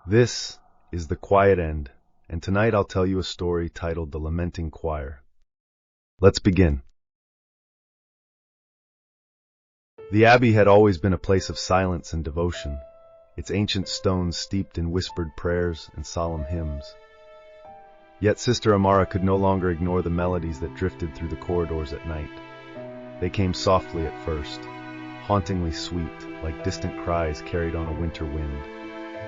This is The Quiet End, and tonight I'll tell you a story titled The Lamenting Choir. Let's begin. The Abbey had always been a place of silence and devotion, its ancient stones steeped in whispered prayers and solemn hymns. Yet Sister Amara could no longer ignore the melodies that drifted through the corridors at night. They came softly at first, hauntingly sweet, like distant cries carried on a winter wind.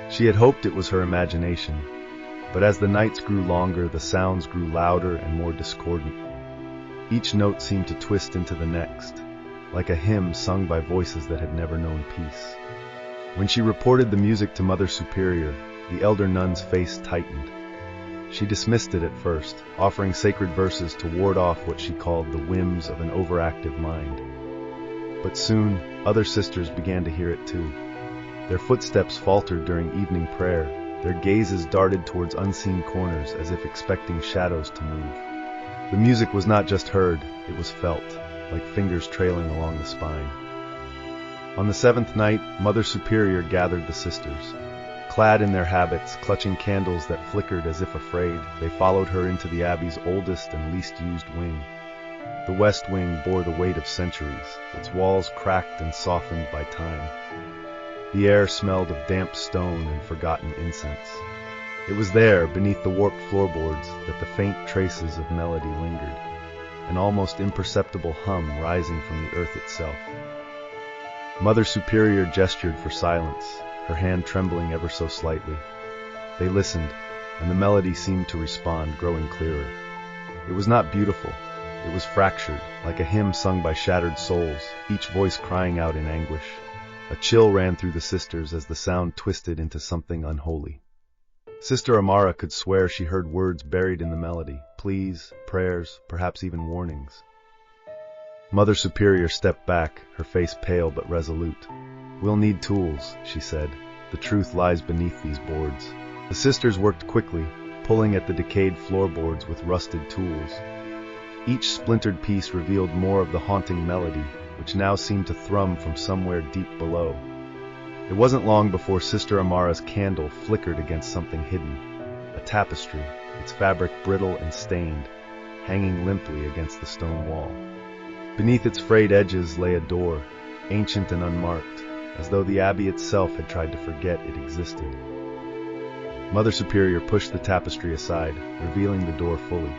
She had hoped it was her imagination, but as the nights grew longer, the sounds grew louder and more discordant. Each note seemed to twist into the next, like a hymn sung by voices that had never known peace. When she reported the music to Mother Superior, the elder nun's face tightened. She dismissed it at first, offering sacred verses to ward off what she called the whims of an overactive mind. But soon, other sisters began to hear it too. Their footsteps faltered during evening prayer, their gazes darted towards unseen corners as if expecting shadows to move. The music was not just heard, it was felt, like fingers trailing along the spine. On the seventh night, Mother Superior gathered the sisters. Clad in their habits, clutching candles that flickered as if afraid, they followed her into the Abbey's oldest and least used wing. The west wing bore the weight of centuries, its walls cracked and softened by time. The air smelled of damp stone and forgotten incense. It was there, beneath the warped floorboards, that the faint traces of melody lingered, an almost imperceptible hum rising from the earth itself. Mother Superior gestured for silence, her hand trembling ever so slightly. They listened, and the melody seemed to respond, growing clearer. It was not beautiful. It was fractured, like a hymn sung by shattered souls, each voice crying out in anguish. A chill ran through the sisters as the sound twisted into something unholy. Sister Amara could swear she heard words buried in the melody, pleas, prayers, perhaps even warnings. Mother Superior stepped back, her face pale but resolute. "We'll need tools," she said. "The truth lies beneath these boards." The sisters worked quickly, pulling at the decayed floorboards with rusted tools. Each splintered piece revealed more of the haunting melody, which now seemed to thrum from somewhere deep below. It wasn't long before Sister Amara's candle flickered against something hidden, a tapestry, its fabric brittle and stained, hanging limply against the stone wall. Beneath its frayed edges lay a door, ancient and unmarked, as though the Abbey itself had tried to forget it existed. Mother Superior pushed the tapestry aside, revealing the door fully.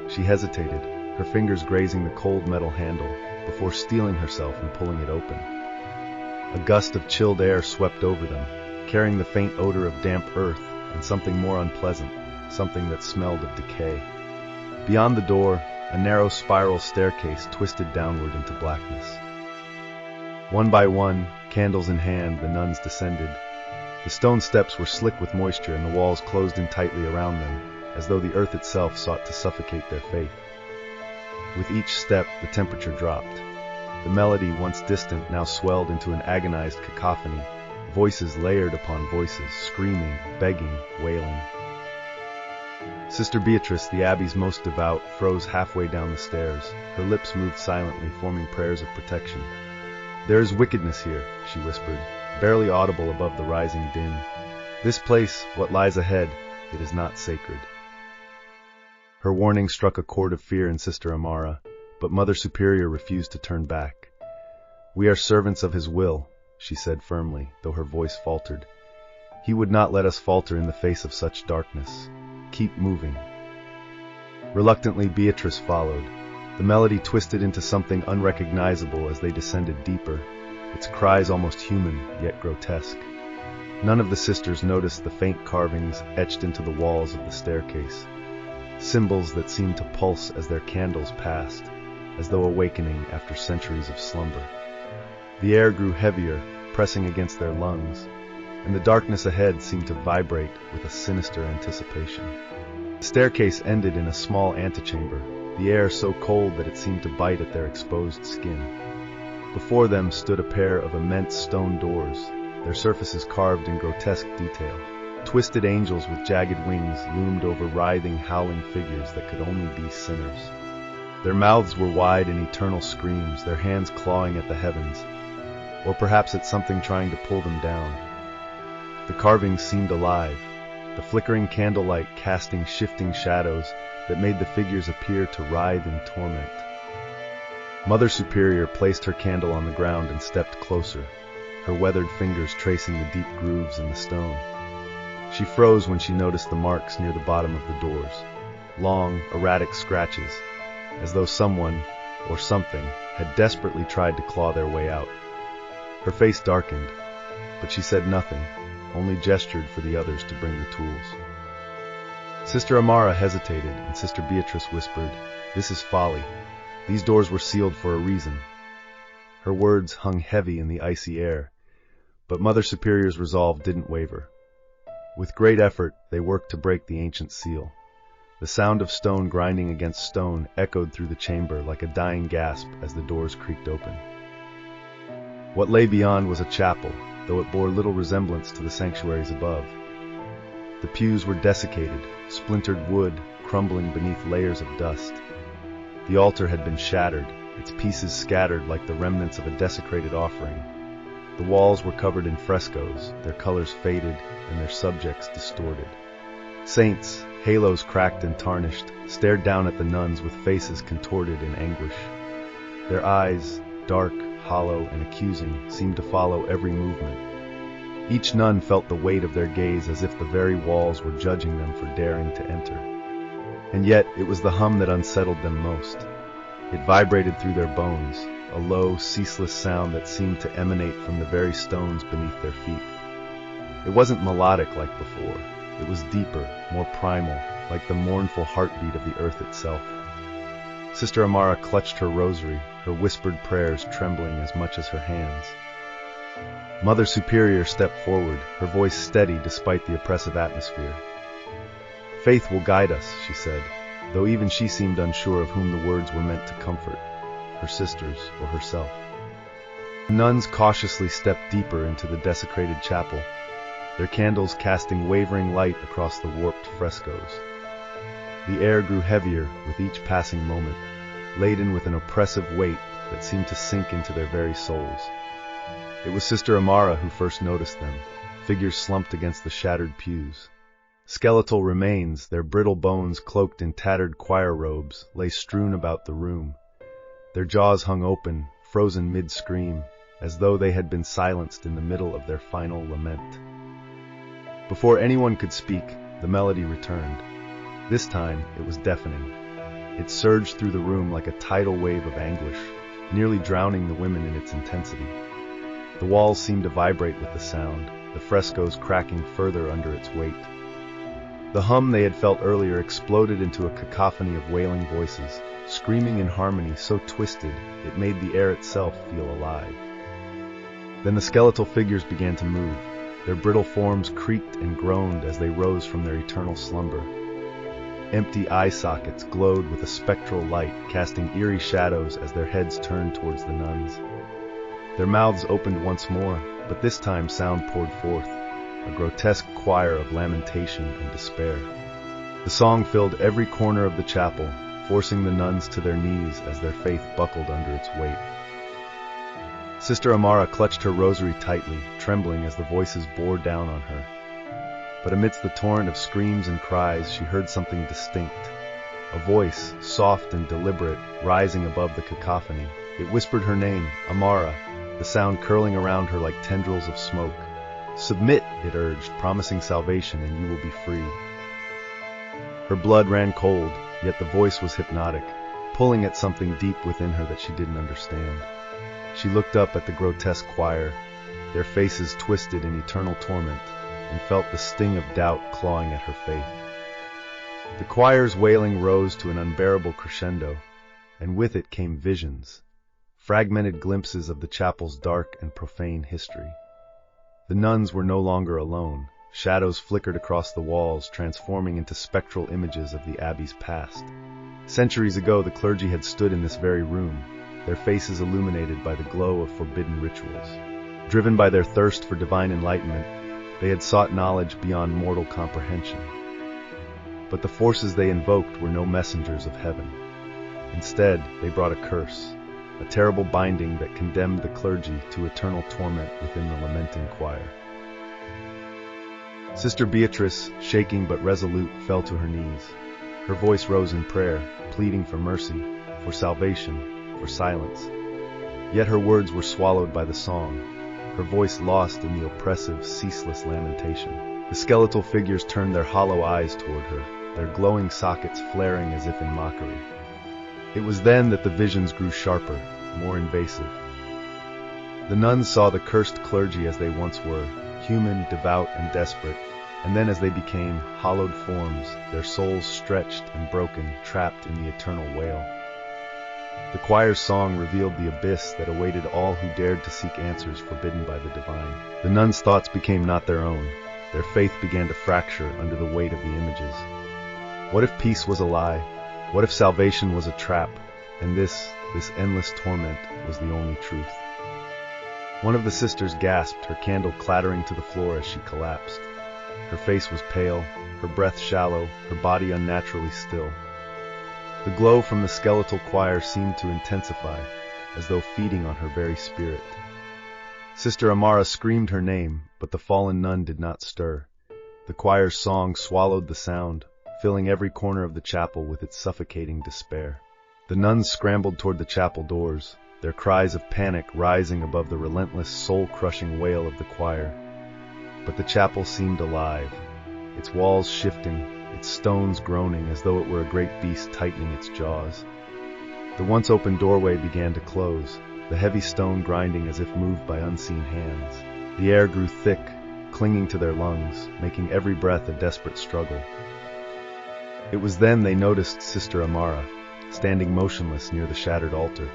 She hesitated, her fingers grazing the cold metal handle, before steeling herself and pulling it open. A gust of chilled air swept over them, carrying the faint odor of damp earth and something more unpleasant, something that smelled of decay. Beyond the door, a narrow spiral staircase twisted downward into blackness. One by one, candles in hand, the nuns descended. The stone steps were slick with moisture and the walls closed in tightly around them, as though the earth itself sought to suffocate their faith. With each step, the temperature dropped. The melody, once distant, now swelled into an agonized cacophony, voices layered upon voices, screaming, begging, wailing. Sister Beatrice, the Abbey's most devout, froze halfway down the stairs. Her lips moved silently, forming prayers of protection. "There is wickedness here," she whispered, barely audible above the rising din. "This place, what lies ahead, it is not sacred." Her warning struck a chord of fear in Sister Amara, but Mother Superior refused to turn back. "We are servants of His will," she said firmly, though her voice faltered. "He would not let us falter in the face of such darkness. Keep moving." Reluctantly, Beatrice followed. The melody twisted into something unrecognizable as they descended deeper, its cries almost human, yet grotesque. None of the sisters noticed the faint carvings etched into the walls of the staircase, symbols that seemed to pulse as their candles passed, as though awakening after centuries of slumber. The air grew heavier, pressing against their lungs, and the darkness ahead seemed to vibrate with a sinister anticipation. The staircase ended in a small antechamber, the air so cold that it seemed to bite at their exposed skin. Before them stood a pair of immense stone doors, their surfaces carved in grotesque detail. Twisted angels with jagged wings loomed over writhing, howling figures that could only be sinners. Their mouths were wide in eternal screams, their hands clawing at the heavens, or perhaps at something trying to pull them down. The carvings seemed alive, the flickering candlelight casting shifting shadows that made the figures appear to writhe in torment. Mother Superior placed her candle on the ground and stepped closer, her weathered fingers tracing the deep grooves in the stone. She froze when she noticed the marks near the bottom of the doors, long, erratic scratches, as though someone, or something, had desperately tried to claw their way out. Her face darkened, but she said nothing, only gestured for the others to bring the tools. Sister Amara hesitated, and Sister Beatrice whispered, "This is folly. These doors were sealed for a reason." Her words hung heavy in the icy air, but Mother Superior's resolve didn't waver. With great effort, they worked to break the ancient seal. The sound of stone grinding against stone echoed through the chamber like a dying gasp as the doors creaked open. What lay beyond was a chapel, though it bore little resemblance to the sanctuaries above. The pews were desiccated, splintered wood crumbling beneath layers of dust. The altar had been shattered, its pieces scattered like the remnants of a desecrated offering. The walls were covered in frescoes, their colors faded and their subjects distorted. Saints, halos cracked and tarnished, stared down at the nuns with faces contorted in anguish. Their eyes, dark, hollow, and accusing, seemed to follow every movement. Each nun felt the weight of their gaze as if the very walls were judging them for daring to enter. And yet it was the hum that unsettled them most. It vibrated through their bones, a low, ceaseless sound that seemed to emanate from the very stones beneath their feet. It wasn't melodic like before. It was deeper, more primal, like the mournful heartbeat of the earth itself. Sister Amara clutched her rosary, her whispered prayers trembling as much as her hands. Mother Superior stepped forward, her voice steady despite the oppressive atmosphere. "Faith will guide us," she said, though even she seemed unsure of whom the words were meant to comfort, her sisters or herself. The nuns cautiously stepped deeper into the desecrated chapel, their candles casting wavering light across the warped frescoes. The air grew heavier with each passing moment, laden with an oppressive weight that seemed to sink into their very souls. It was Sister Amara who first noticed them, figures slumped against the shattered pews. Skeletal remains, their brittle bones cloaked in tattered choir robes, lay strewn about the room. Their jaws hung open, frozen mid-scream, as though they had been silenced in the middle of their final lament. Before anyone could speak, the melody returned. This time, it was deafening. It surged through the room like a tidal wave of anguish, nearly drowning the women in its intensity. The walls seemed to vibrate with the sound, the frescoes cracking further under its weight. The hum they had felt earlier exploded into a cacophony of wailing voices, screaming in harmony so twisted it made the air itself feel alive. Then the skeletal figures began to move. Their brittle forms creaked and groaned as they rose from their eternal slumber. Empty eye sockets glowed with a spectral light, casting eerie shadows as their heads turned towards the nuns. Their mouths opened once more, but this time sound poured forth, a grotesque choir of lamentation and despair. The song filled every corner of the chapel, forcing the nuns to their knees as their faith buckled under its weight. Sister Amara clutched her rosary tightly, trembling as the voices bore down on her. But amidst the torrent of screams and cries, she heard something distinct. A voice, soft and deliberate, rising above the cacophony. It whispered her name, Amara, the sound curling around her like tendrils of smoke. "Submit," it urged, promising salvation, and you will be free. Her blood ran cold, yet the voice was hypnotic, pulling at something deep within her that she didn't understand. She looked up at the grotesque choir, their faces twisted in eternal torment, and felt the sting of doubt clawing at her faith. The choir's wailing rose to an unbearable crescendo, and with it came visions, fragmented glimpses of the chapel's dark and profane history. The nuns were no longer alone. Shadows flickered across the walls, transforming into spectral images of the abbey's past. Centuries ago, the clergy had stood in this very room, their faces illuminated by the glow of forbidden rituals. Driven by their thirst for divine enlightenment, they had sought knowledge beyond mortal comprehension. But the forces they invoked were no messengers of heaven. Instead, they brought a curse, a terrible binding that condemned the clergy to eternal torment within the lamenting choir. Sister Beatrice, shaking but resolute, fell to her knees. Her voice rose in prayer, pleading for mercy, for salvation, for silence. Yet her words were swallowed by the song, her voice lost in the oppressive, ceaseless lamentation. The skeletal figures turned their hollow eyes toward her, their glowing sockets flaring as if in mockery. It was then that the visions grew sharper, more invasive. The nuns saw the cursed clergy as they once were, human, devout, and desperate, and then as they became hollowed forms, their souls stretched and broken, trapped in the eternal wail. The choir's song revealed the abyss that awaited all who dared to seek answers forbidden by the divine. The nuns' thoughts became not their own. Their faith began to fracture under the weight of the images. What if peace was a lie? What if salvation was a trap, and this endless torment was the only truth? One of the sisters gasped, her candle clattering to the floor as she collapsed. Her face was pale, her breath shallow, her body unnaturally still. The glow from the skeletal choir seemed to intensify, as though feeding on her very spirit. Sister Amara screamed her name, but the fallen nun did not stir. The choir's song swallowed the sound, filling every corner of the chapel with its suffocating despair. The nuns scrambled toward the chapel doors, their cries of panic rising above the relentless, soul-crushing wail of the choir. But the chapel seemed alive, its walls shifting, its stones groaning as though it were a great beast tightening its jaws. The once open doorway began to close, the heavy stone grinding as if moved by unseen hands. The air grew thick, clinging to their lungs, making every breath a desperate struggle. It was then they noticed Sister Amara, standing motionless near the shattered altar.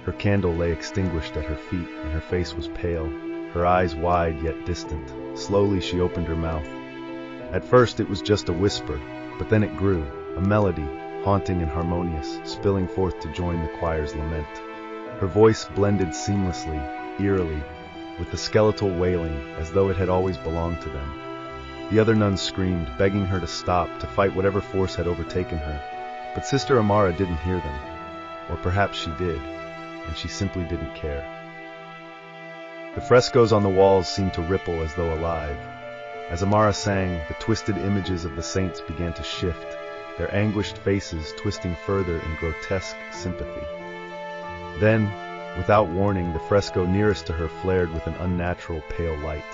Her candle lay extinguished at her feet, and her face was pale, her eyes wide yet distant. Slowly she opened her mouth. At first it was just a whisper, but then it grew, a melody, haunting and harmonious, spilling forth to join the choir's lament. Her voice blended seamlessly, eerily, with the skeletal wailing, as though it had always belonged to them. The other nuns screamed, begging her to stop, to fight whatever force had overtaken her. But Sister Amara didn't hear them. Or perhaps she did, and she simply didn't care. The frescoes on the walls seemed to ripple as though alive. As Amara sang, the twisted images of the saints began to shift, their anguished faces twisting further in grotesque sympathy. Then, without warning, the fresco nearest to her flared with an unnatural pale light.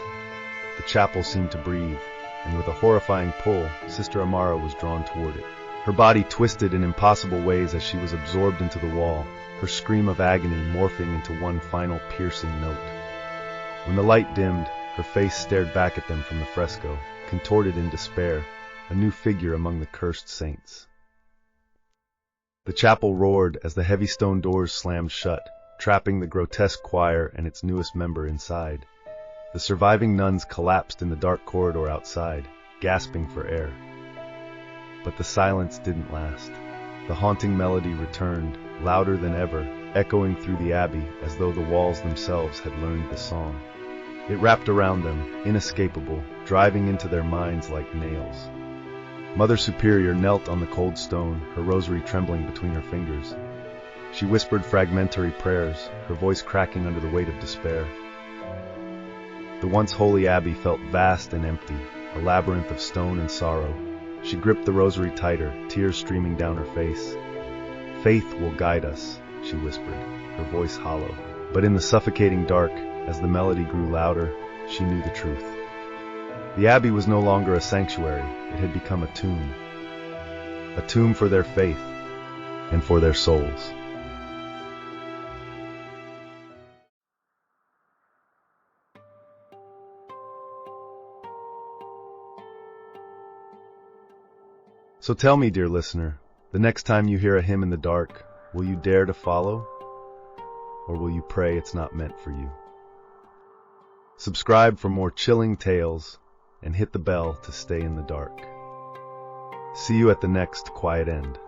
The chapel seemed to breathe, and with a horrifying pull, Sister Amara was drawn toward it. Her body twisted in impossible ways as she was absorbed into the wall, her scream of agony morphing into one final piercing note. When the light dimmed, her face stared back at them from the fresco, contorted in despair, a new figure among the cursed saints. The chapel roared as the heavy stone doors slammed shut, trapping the grotesque choir and its newest member inside. The surviving nuns collapsed in the dark corridor outside, gasping for air. But the silence didn't last. The haunting melody returned, louder than ever, echoing through the abbey as though the walls themselves had learned the song. It wrapped around them, inescapable, driving into their minds like nails. Mother Superior knelt on the cold stone, her rosary trembling between her fingers. She whispered fragmentary prayers, her voice cracking under the weight of despair. The once holy abbey felt vast and empty, a labyrinth of stone and sorrow. She gripped the rosary tighter, tears streaming down her face. "Faith will guide us," she whispered, her voice hollow. But in the suffocating dark, as the melody grew louder, she knew the truth. The abbey was no longer a sanctuary, it had become a tomb for their faith and for their souls. So tell me, dear listener, the next time you hear a hymn in the dark, will you dare to follow? Or will you pray it's not meant for you? Subscribe for more chilling tales and hit the bell to stay in the dark. See you at the next quiet end.